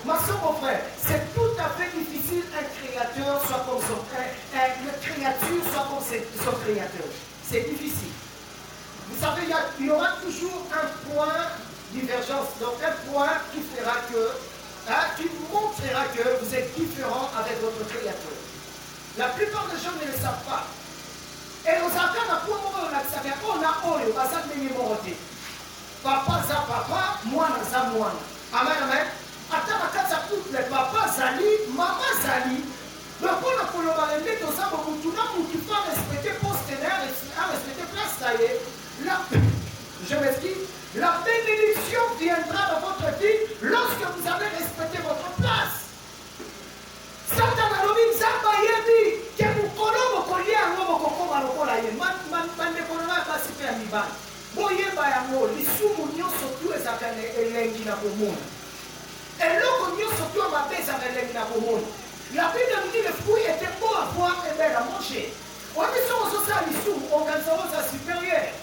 Ma soeur, mon frère, c'est tout à fait difficile un créateur soit comme son frère, une créature soit comme son créateur. C'est difficile. Vous savez, il y aura toujours un point de divergence, donc un point qui fera que, qui montrera que vous êtes différent avec votre créateur. La plupart des gens ne le savent pas. Et nous avons on a oyo, basa numéro. Papa za papa, moi za moi. Amen, amen. Attends, quand ça coupe les papa zali, maman zali. Donc on a colombé les deux ça pour tout le monde qui va respecter poste à respecter place taillée. Je m'explique. La bénédiction viendra dans votre vie lorsque vous allez respecter votre place. Satan a nommé Zamba Yebi, que vous connaissez vos colliers à l'homme au coco à l'okola yé. Man ne connaît pas si fait un iban. Boye bayango, les sous-mounions surtout les akane et l'engina au monde. Et l'okonio surtout à ma baisse avec l'engina au monde. La Bible nous dit le fruit était beau à voir et belle à manger. On est sur ce ça, les sous, on gagne ça supérieur.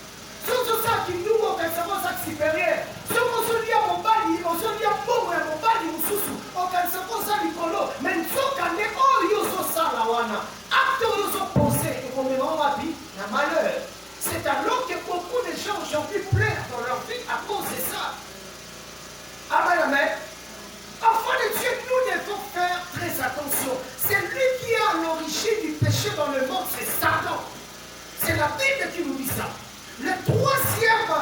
Sur ce ça qui nous, on gagne ça supérieur. Sur ce lit à mon bali, on se lit à bon et mon bali, on sous, on gagne ça l'icolo. Mais nous sommes gagnés, oh, yo so ça la wana. Acte yo so pensé, et comme on va dire, il y a malheur. C'est alors que beaucoup de gens aujourd'hui pleurent dans leur vie à cause de ça. Amen, amen. Enfants de Dieu, nous devons faire très attention. C'est lui qui est à l'origine du péché dans le monde, c'est Satan. C'est la Bible qui nous dit ça. Le troisième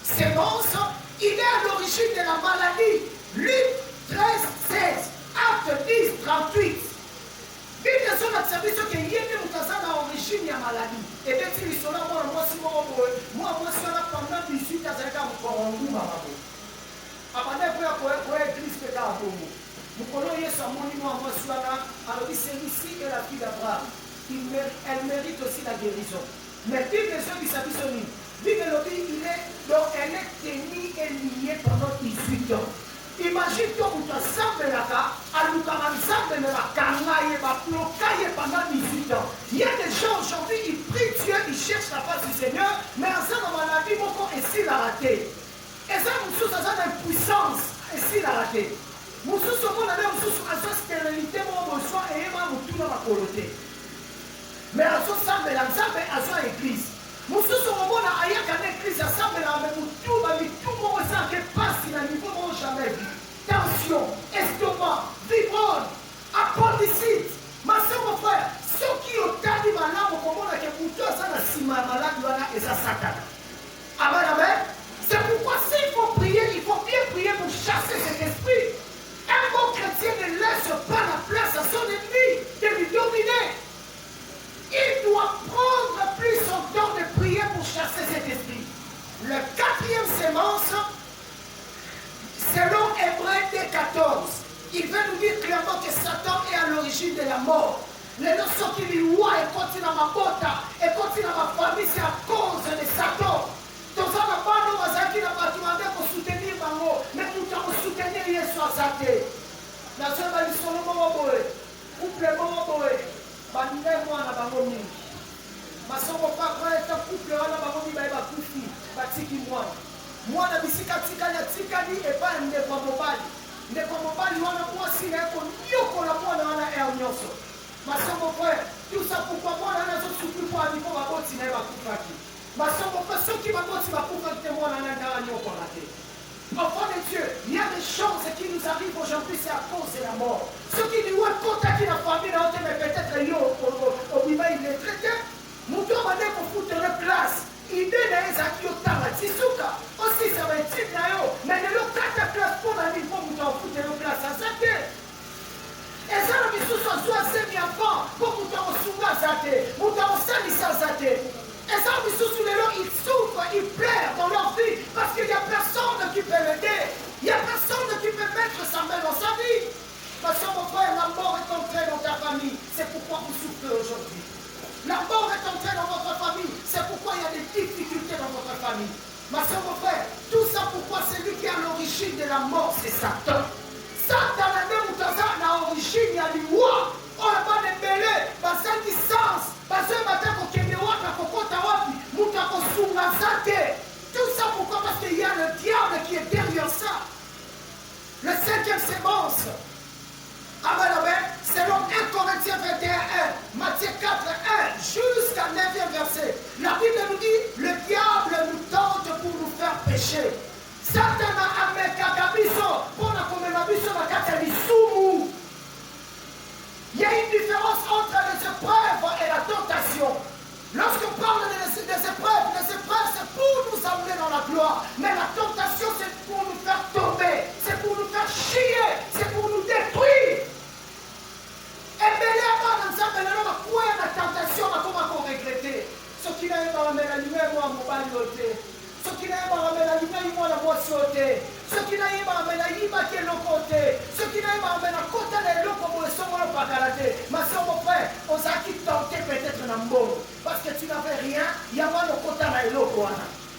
sémence, il est à l'origine de la maladie. Luc 13, 16, Acte 10, 38. Bible sur notre service qui est à l'origine de la maladie. Et bien, si nous sommes là, moi, si on a pendant 18 ans, c'est encore un goût, après, pour l'église que dans le monde. Nous connaissons ce monument à Mosuana. Alors, celui-ci est la fille d'Abraham. Elle mérite aussi la guérison. Mais Bible qui s'habille sur lui. Bible dit elle est tenue et liée pendant 18 ans. Imagine que vous t'assemblez là-bas, à nous ensemble de la canaille, bloquer pendant 18 ans. Il y a des gens aujourd'hui, ils prient Dieu, ils cherchent la face du Seigneur, mais en ça, dans la vie, mon corps est si la raté. Et ça, nous sommes dans une puissance, et si la raté. Nous sommes dans une stérilité, mon besoin, et nous tout dans la coloté. Mais à ce moment-là, nous sommes dans l'église. Nous sommes dans l'église, nous sommes dans l'église, tout le monde qui passe dans le niveau où jamais vu. Tension, estomac, vibrone, appendicite. Ma soeur, mon frère, ceux qui ont tardé ma langue, comment on a que pour toi, ça n'a si mal malade, et ça Satan. Amen, amen. C'est pourquoi s'il faut prier, il faut bien prier pour chasser cet esprit. Un bon chrétien ne laisse pas la place à son ennemi de lui dominer. Il doit prendre plus son temps de prier pour chasser cet esprit. Le quatrième sémence, selon Hébreux 14, il veut nous dire clairement que Satan est à l'origine de la mort. Les notions qui lui voient et continuent à ma bota et continuent à ma famille, c'est à cause de Satan. Donc ça va pas nous qui n'a pas demandé pour soutenir Bango, mais tout en soutenir Yesu Azate. La seule va lui sonner mon boy, couple mon boy, bandit moi na Bango mingi. Ma soeur pas quand est un couple na Bango mingi ba kufi, ba tiki moi. Moi na bisika tika ya tika ni e ba nde kwa mobali. Nde kwa mobali wana kwa sina yako nyoko la mwana wana e nyoso. Ma soeur mon frère, tout ça pourquoi moi na zo souffrir pour aller pour ba boti na ba kufaki. Ma soeur, ceux qui m'ont dit pour témoin dans la enfant de Dieu, il y a des choses qui nous arrivent aujourd'hui, c'est à cause de la mort. Ceux qui nous ont contacté la famille, mais peut-être au Biba, il est traité. Nous devons aller pour foutre une place. Il est dans les acquis au Tara, Tisuka. Aussi, ça va être type là-haut. Mais de l'autre, ta place pour la vie, pour nous foutre une place à Zate. Et ça, nous sommes soit semi-enfants, pour nous t'en soumettre à Zate. Nous t'en salissons à Zate. Et ça, ils souffrent, ils pleurent dans leur vie parce qu'il n'y a personne qui peut l'aider. Il n'y a personne qui peut mettre sa main dans sa vie. Parce que mon frère, la mort est entrée dans ta famille. C'est pourquoi vous souffrez aujourd'hui. La mort est entrée dans votre famille. C'est pourquoi il y a des difficultés dans votre famille. Ma soeur, mon frère, tout ça pourquoi c'est lui qui est à l'origine de la mort, c'est Satan. Satan a même l'origine, il y a du roi. On n'a pas de mêlée, pas de distance. Parce que maintenant, tout ça pourquoi? Parce qu'il y a le diable qui est derrière ça. Le Seigneur cinquième sémence. Amen, amen. Selon 1 Corinthiens 21, 1, Matthieu 4, 1, jusqu'à 9e verset. La Bible nous dit, le diable nous tente pour nous faire pécher. Satan a amené Kagabiso, pour la commémoration de la Katalisoumu. Il y a une différence entre les épreuves et la tentation. Lorsqu'on parle des épreuves, c'est pour nous amener dans la gloire. Mais la tentation, c'est pour nous faire tomber, c'est pour nous faire chier, c'est pour nous détruire. Et bien la tentation, comment regretter. Ce qui n'a pas amené la lumière, moi, mon balioté. Ce qui n'a pas amené la lumière, moi, la voix sauter. Ce qui n'a pas amené la lumière, qui est le côté. Ce qui n'a pas amené la côté, les locaux, pour le son, on pas galaté. Ma soeur, mon frère, on s'est qui tenté peut-être dans le monde. Parce que tu n'avais rien, il y a pas le côté dans les locaux.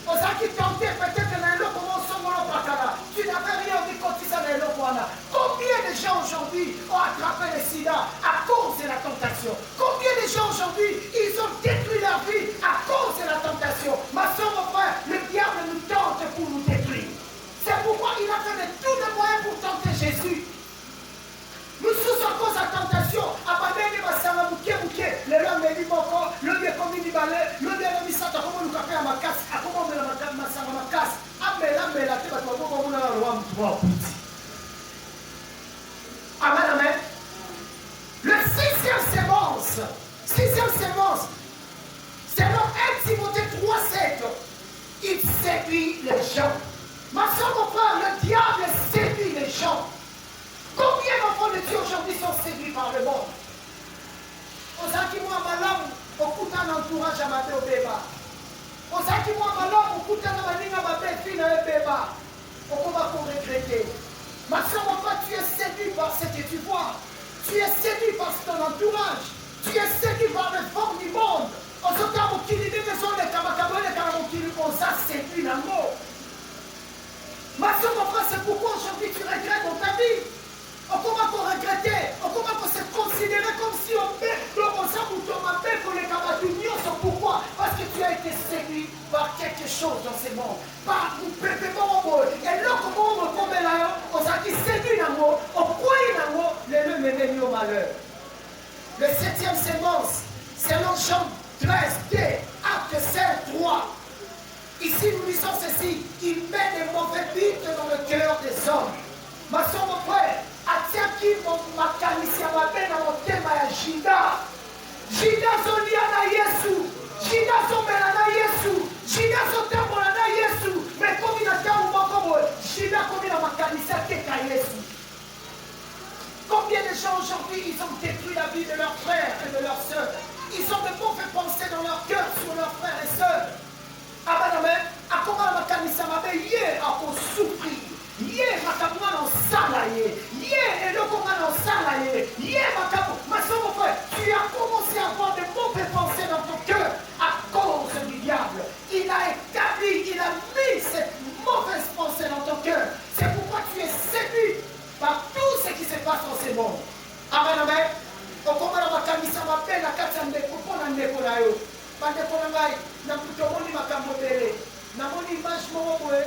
On s'est qui tenté peut-être dans les locaux, on s'en va pas galaté. Tu n'avais rien, on dit cotiser dans les locaux. Combien de gens aujourd'hui ont attrapé le sida à cause de la tentation? Combien de gens aujourd'hui, ils ont détruit leur vie à cause de la tentation? Ma soeur, mon frère, le diable nous tente pour nous détruire. C'est pourquoi il a fait de tous les moyens pour tenter Jésus. Nous sommes à cause de la tentation. Abandonnez ma sœur, bouquet. Le loi me dit beaucoup. Le lieu comme il dit balai. Le lieu de misata. Comment nous capter à ma casse? À comment on met ma sœur à ma casse? Amela, tu vas te voir comment on a la loi. Amen, amen. Le sixième sémence. Selon 1 Timothée 3,7. Il séduit les gens. Ma soeur, mon frère, le diable séduit les gens. Combien d'enfants de Dieu aujourd'hui sont séduits par le monde? Ozaki moi malamu, okuta na entourage à ma au béba. Ozaki moi malamu, okuta na maninga ma belle fille na béba. On va pour regretter. Ma soeur, mon frère, tu es séduit par ce que tu vois. Tu es séduit par ton entourage. Tu es séduit par les formes du monde. On se dit, on s'est séduit dans le mot. Ma soeur, mon frère, c'est pourquoi aujourd'hui tu regrettes dans ta vie. On commence à regretter, on commence à se considérer comme si on fait le rosam ou ton appel pour les camarades. Pourquoi? Parce que tu as été séduit par quelque chose dans ce monde. Par un pépé bon. Et là, comment on me tombe là, on s'est séduit dans le mot, on croit dans le mot, les deux me mènent au malheur. Le septième sémence, selon Jean 13, D, acte 5, 3. Ici, nous lisons ceci. Il met des mauvais buts dans le cœur des hommes. Ma soeur, mon frère, atiaki makanisi ya mabe na motema ya Jida. Jida zolia na Yesu. Jida zomela na Yesu. Jida zotambola na Yesu. Mais comme il a fait un moment, Jida comme il a makanisi ya teka Yesu. Combien de gens aujourd'hui, ils ont détruit la vie de leurs frères et de leurs sœurs. Ils ont de mauvais pensées dans leur cœur sur leurs frères et sœurs. Amen, amen. A comment la makanisi ya mabe hier a souffrir. Hier, makamwa na osalaye. Hier, eloko na osalaye. Hier, makamwa. Ma soeur, mon frère, tu as commencé à avoir de mauvaises pensées dans ton cœur à cause du diable. Il a établi, il a mis cette mauvaise pensée dans ton cœur. C'est pourquoi tu es séduit par tout ce qui se passe dans ce monde. Amen, amen. Okomala makanisa mapena kati ya ndeko pona ndeko na yo. Bandeko na ngai, na kutomoni makambo bele. Na moni image moko boye.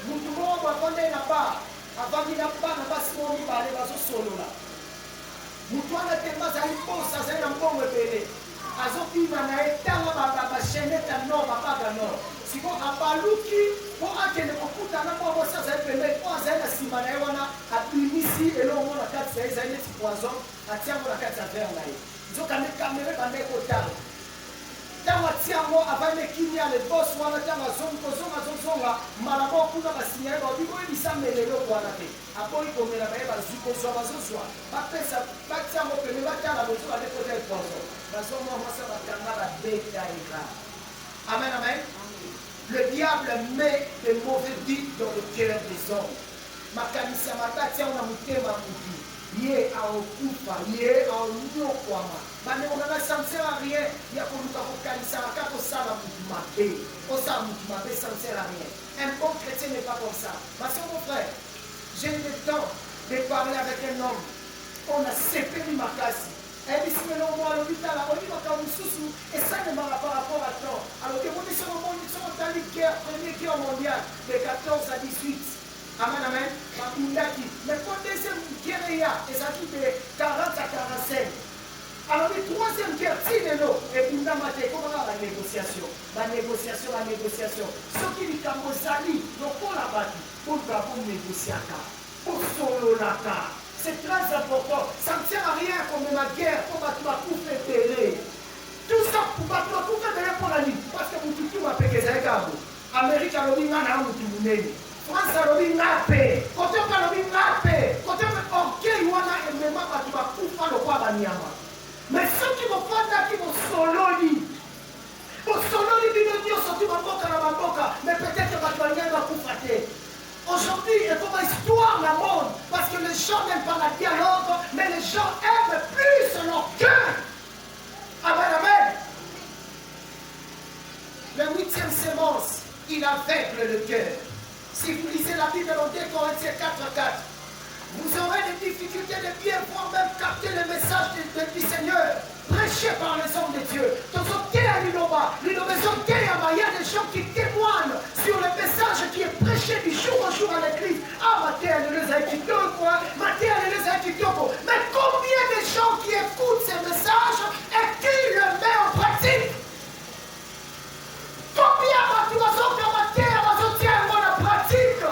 Mutu moko akonde na ba. Avandi na ba na basi mo mibale bazosolola. Mutu wana temba zali posa zali na mbongo ebele. Azopima na etanga bachenete ya nord babaga nord. Siko abaluki po akende kokutana po bosi azali pembeni po azali na nsima na ye wana abimisi elongo na kati ya ye ezali neti poison atiango na kati ya verre na ye. Nzokande kamere bandeki kotala. Ntango atiango avandi kimia le boss wana ntango azonga mbala moko kuna basinyale babi boyebisa mela eloko wana te. Apoyi komela baye bazwi kozwa bazozwa. Bapesa batiango pembeni batala bozo badekota poison. Bazomwa mwasa batanga babeta eka. Amen, amen. Le diable met des mauvais buts dans le cœur des hommes. Makanisa matati on a mutema mutu. Yé a okufa, yé a onyokwama. Bane on a ça ne sert à rien. Il y a comme nous kanisa makako sala mutu mabe. Osa mutu mabe ça ne sert à rien. Un bon chrétien n'est pas comme ça. Parce que mon frère, j'ai eu le temps de parler avec un homme. On a séparé ma classe. Et puis, si on voit l'hôpital, on dit et ça ne marche pas par rapport à temps. Alors que vous dites, on est dans la première guerre mondiale, de 14 à 18. Amen, amen. Mais quand et ça qui de 40 à 45. Alors, la troisième guerre, Tinelo, et puis comment la négociation? La négociation. Ce qui dit qu'à Mozali, donc pour la battre, pour négocier, pour solo la carte. C'est très important. Ça ne sert à rien comme ma guerre, pour battre ma coupe et tout ça pour battre ma coupe et pour la ligne. Parce que vous tout va payer ça, gars. Amérique a l'obligé à nous. France a l'obligé à payer. Quand on a l'obligé à payer, quand on a orgueil, on a un moment où tu vas couper le poids de Niama. Mais ceux qui vont faire ça, qui vont solo, pour solo, ils vont sortir ma boca, mais peut-être que votre manière va couper. Aujourd'hui, il faut une histoire dans le monde, parce que les gens n'aiment pas la dialogue, mais les gens aiment plus leur cœur. Amen, amen. Le 8e sémence, il aveugle le cœur. Si vous lisez la Bible dans 2 Corinthiens 4:4, vous aurez des difficultés de bien voir, même capter le message du Seigneur, prêché par les hommes de Dieu. Il y a des gens qui témoignent sur le message qui est prêché du jour au jour à l'église. Ah, mais combien de gens qui écoutent ces messages et qui le mettent en pratique? Combien de gens qui la pratique?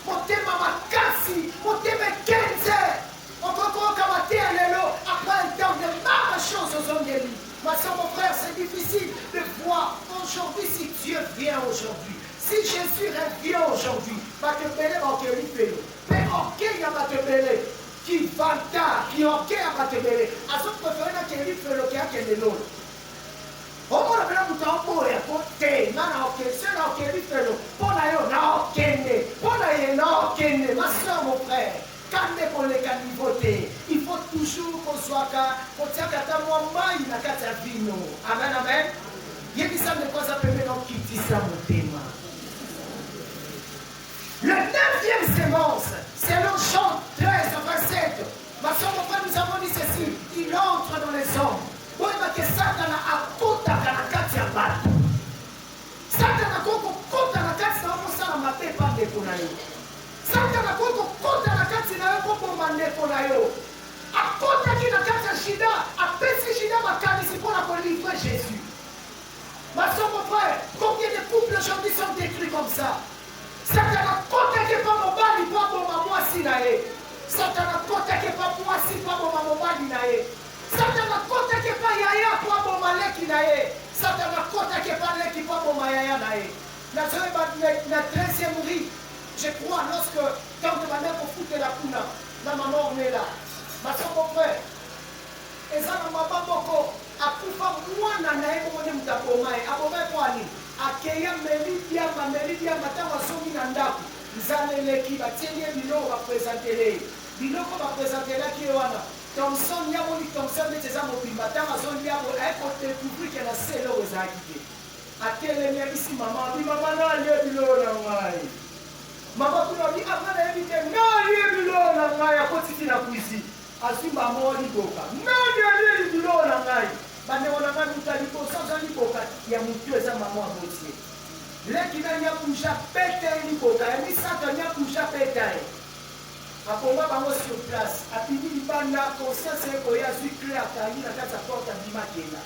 Mon thème makasi, mon thème kenze. On peut après un temps de marre chose aux hommes de lui. Ma soeur, mon frère, c'est difficile de voir aujourd'hui si Dieu vient aujourd'hui. Si Jésus revient aujourd'hui, va te mêler en quel fait. Mais ok, il va te mêler. Qui va qui ok, va te mêler. À ce préféré, qu'il fait le cas qu'il est l'autre. On va faire un temps pour écouter. Non, ok, c'est là qu'il fait le. Pour la yo, non, ok, pour la yo, non, ok. Ma soeur, mon frère. Il faut toujours qu'on soit là, qu'on tient qu'à ta maman, il n'a qu'à ta vie. Amen, amen. Il y a des gens qui ça peut maintenant qui disent ça, mon thème. Le 9e sémence, c'est le chant 13, verset 7. Ma soeur, mon frère, nous avons dit ceci. Il entre dans les hommes. Oui, mais que Satan a côté à la carte à battre. Satan a côté à la carte, ça va m'appeler par des conailles. Satan a côté à la carte, c'est un peu pour m'amener pour la yo. À côté qui la carte à Shida, à Pessi Shida, ma carte ici pour la livrer Jésus. Ma soeur, mon frère, combien de couples aujourd'hui sont décrits comme ça? Satan a côté qui n'est pas mon bali, pas mon maman si naé. Satan a côté qui n'est pas moi si pas mon maman bali naé. Satan a côté qui n'est pas yaya, pas mon malé qui naé. Satan a côté qui n'est pas lé qui pas mon mayaya naé. La 13e riz. Je crois, lorsque, quand ma mère pour foutre la poule, la maman on est là. Ma soeur, mon frère, et ça, ma maman, beaucoup, à pouvoir, moi, nanaï, pour moi, m'ta pomai, à pomai pour aller, à Kéya, Mélidia, matin, on s'en mis dans l'âme. Zanele qui va tenir Bino, va présenter les. Bino, va présenter là, qui est là. Thompson, il y a mon Thompson, mais c'est ça, mon pile, matin, on s'en vient, on a un côté public, et la selle aux acquittés. À quel est ici, maman, maman, non, il y a Bino, là, maman, tu m'as dit, avant d'inviter, non, il y a du lot dans la maille, à côté de la cuisine. À ce maman, il y a non, il y a du lot dans la maille. Mais on a dit, il y a mon Dieu, ça, maman, à côté. Là, qui n'a pas bougé, pété, il y a mis ça, il y a bougé, pété. Après, on va sur place. À Pini, il va la conscience, et il y a su clair, il y a sa porte à Bimakena.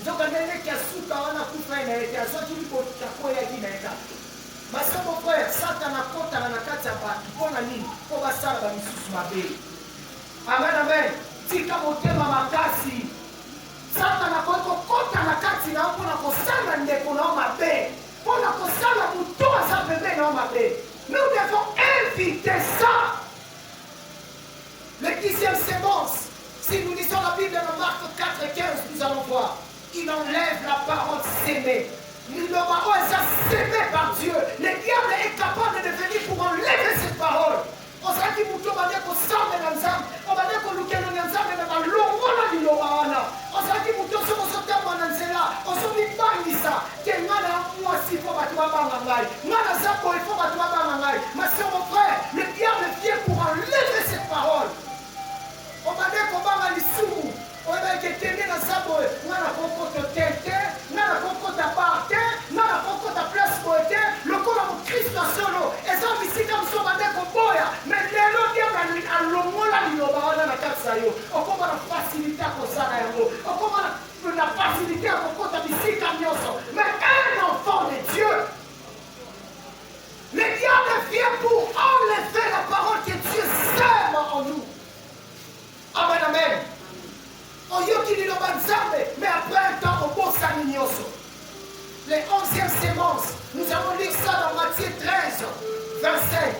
Donc, on a dit qu'il y a sous, on a coupé, il y a sorti, il y a ma soeur, mon frère, Satan a compté dans la carte à battre. Pour la ligne, pour la salle, va nous soumettre. Amen, amen. Si tu as monté ma casse, Satan a compté dans la carte, pour la salle, pour la paix. Pour la salle, pour tout ça, bébé, non, ma paix. Nous devons éviter ça. Le 10e sémence, si nous lisons la Bible dans Marc 4:15, nous allons voir. Il enlève la parole s'aimer. Le parole est sémé par Dieu. Le diable est capable de venir pour enlever cette parole. On s'est dit pour tout le monde qu'on s'en met ensemble. On va dire qu'on nous calme ensemble et on va l'envoyer dans le on s'est dit pour tout ce qu'on s'entend dans là. On s'est dit pas ça. Que moi si faut pas toi pas mangai. Mana ça il faut pas toi pas mangai. Mais c'est mon frère, le diable vient pour enlever cette parole. On va dire qu'on va aller sous. On va dire que tenir dans sa boue. On a compris que tête. On a compris ta part. On a compris ta place pour être. Le corps de Christ solo. yo. Okoma na facilité à kosala yango. Okoma na facilité à kokota bisika nyonso. Mais un enfant de Dieu, le diable vient pour enlever la parole que Dieu sème en nous. Amen, amen. Mais après un temps, au bon Sanignoso. Les 11e sémences, nous allons lire ça dans Matthieu 13, 25.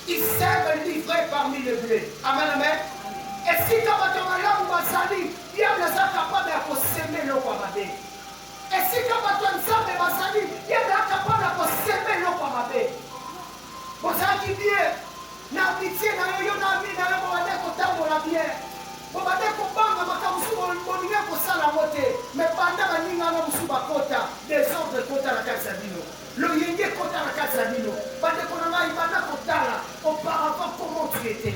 Il sème livré parmi les blés. Amen, amen. Et si tu as un homme basali, il y a des gens capables de s'aimer le Kwamabé. Et si tu as un homme basali, il y a des gens capables de s'aimer le Kwamabé. Vous avez dit bien, l'amitié, n'a rien à bien. Bobade kobanga makamusu bolinga kosala mote mais pendant baninga na musu bakota désordre kota na kati ya bino le yenge kota na kati ya bino bande konanga ibanda kotala auparavant comment tu étais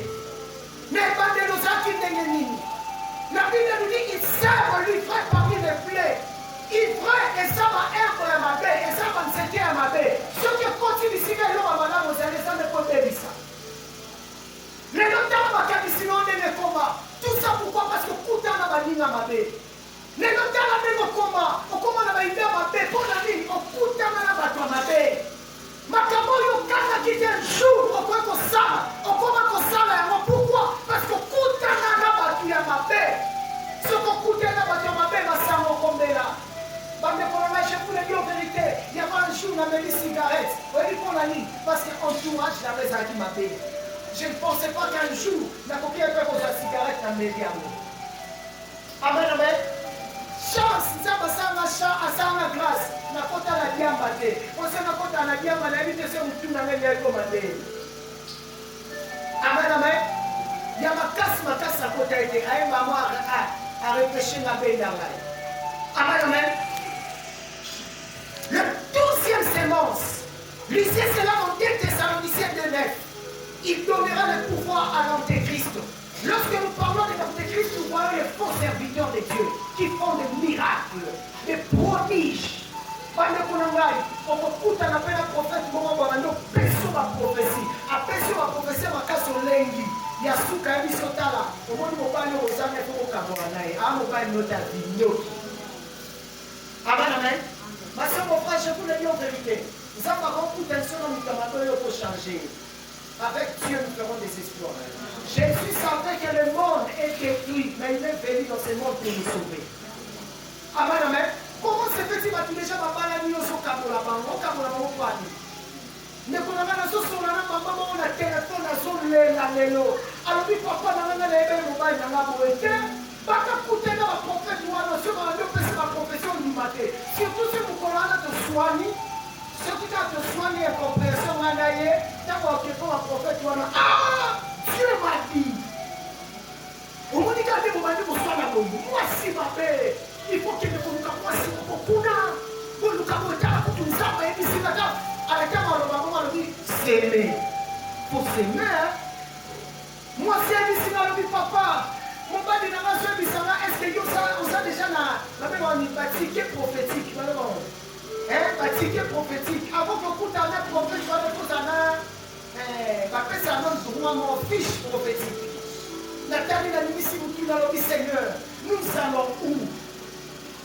mais bande lozaki ndenge nini la Bible nous dit il sert livré parmi les blés ivraie et ça va herbe ya mabe et ça va nzete ya mabe soki continue sika eloko bana mozali ça ne peut pas ça les notables bakabisi no ndenge koma. Tout ça pourquoi? Parce que Koutana Baninga Mabé. Les notables même au coma na baïda Mabé, pour la ligne, au Koutana Batwa Mabé. Makamoyo Kana qui dit un jour, au point qu'on s'arrête, au comment qu'on s'arrête. Pourquoi? Parce que Koutana Batwa Mabé. Ce que Koutana Batwa Mabé va s'arrêter au Kombela. Bande Colonel, je vous le dis en vérité, il y a un jour, on a mis des cigarettes. Oui, pour la ligne, parce qu'entourage, j'avais Zaki Mabé. Je ne pensais pas qu'un jour, la coquille peut poser la cigarette dans mes diamants. Amen, amen. Chance, ça va ça la grâce. La côte à la diamba. On sait la côte à la diamba, la vie de ce mouton dans les commandés. Amen, amen. Il y a ma casse à côté à été. Aïe, maman a repêché la baie dans l'ail. Amen, amen. Le 12e sémence. Lisez cela dans 2 Thessaloniciens 2:9. Il donnera le pouvoir à l'antéchrist. Lorsque nous parlons de l'antéchrist, nous voyons les faux serviteurs de Dieu qui font des miracles, des prodiges. Pendant qu'on en aille, on peut écouter un appel à prophète, on va pécho ma prophétie. À pécho ma prophétie, ma casse au lengi. Il y a sous quand il est là. Au moins, on va aller aux amis pour au Cameroun. On va aller notre vie. Amen, amen. Ma soeur, mon frère, je vous le dis en vérité. Nous avons beaucoup d'instruments pour changer. Avec Dieu, nous ferons des exploits. Jésus savait que le monde est détruit, mais il est venu dans ce monde pour nous sauver. Amen, amen. Comment se fait-il que déjà ma balle au Kabola Bango, Kabola Bango Padi? Mais quand on a maman, on a téléphone, on a son lelo. Alors, puis papa, on a les mobile, on a boité. Baka coûter dans la profession, on a ma profession du matin. Surtout si vous connaissez de soigner. Ceux qui ont soigné la compréhension, on a d'ailleurs, quand on a prophète, on a ah, Dieu m'a dit. On m'a dit quand vous m'avez dit, vous soignez la bombe. Moi, si ma paix, il faut que vous moi, si vous pouvez, vous nous camouflez, vous nous savez, et si maintenant, avec un moment, on a dit, s'aimer. Il faut s'aimer, hein. Moi, si elle dit, si elle dit, papa, mon père dit, est-ce que vous avez déjà la même bâtique prophétique? Bâtique prophétique. Avant que vous ayez un prophète, vous avez un droit, mon fiche prophétique. Nathalie a dit, si vous avez dit, Seigneur, nous allons où?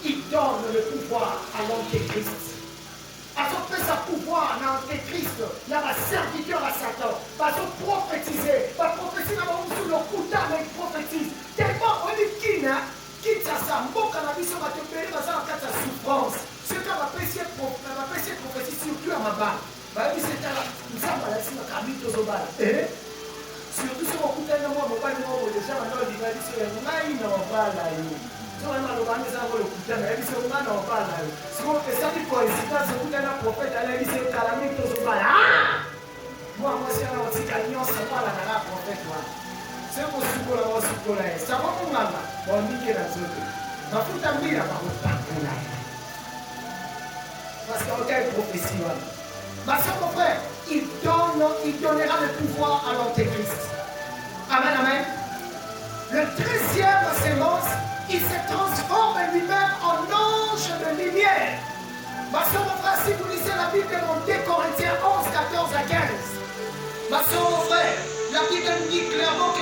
Il donne le pouvoir à l'antéchrist. À son fait sa pouvoir à l'antéchrist, là, va serviteur à Satan, va se prophétiser, va prophétiser sur le coup d'âme, il prophétise. Tellement on est quitte à sa mot, quand la vie va te payer, va faire en souffrance. Ce qu'on va apprécier prophétie surtout à ma barre. Nous sommes à la suite de Camille Tozobal. Surtout si on coûte un mois, on va dire que les gens ont dit que les gens n'ont pas là. Si on a le coup d'âme, les gens n'ont pas là. Si on fait ça, il faut essayer de coûter un prophète, elle dit que Camille Tozobal. Moi, c'est un petit camion, c'est pas la prophète. C'est un peu là. Ça va pour moi. Bon, nickel à zone. Dans tout un mille, à part le là. Parce qu'il y a une prophétie. Ma soeur, mon frère, il donnera le pouvoir à l'antéchrist. Amen, amen. Le 13e sémence, il se transforme lui-même en ange de lumière. Ma soeur, mon frère, si vous lisez la Bible dans 2 Corinthiens 11, 14 à 15. Ma soeur, mon frère, la Bible nous dit clairement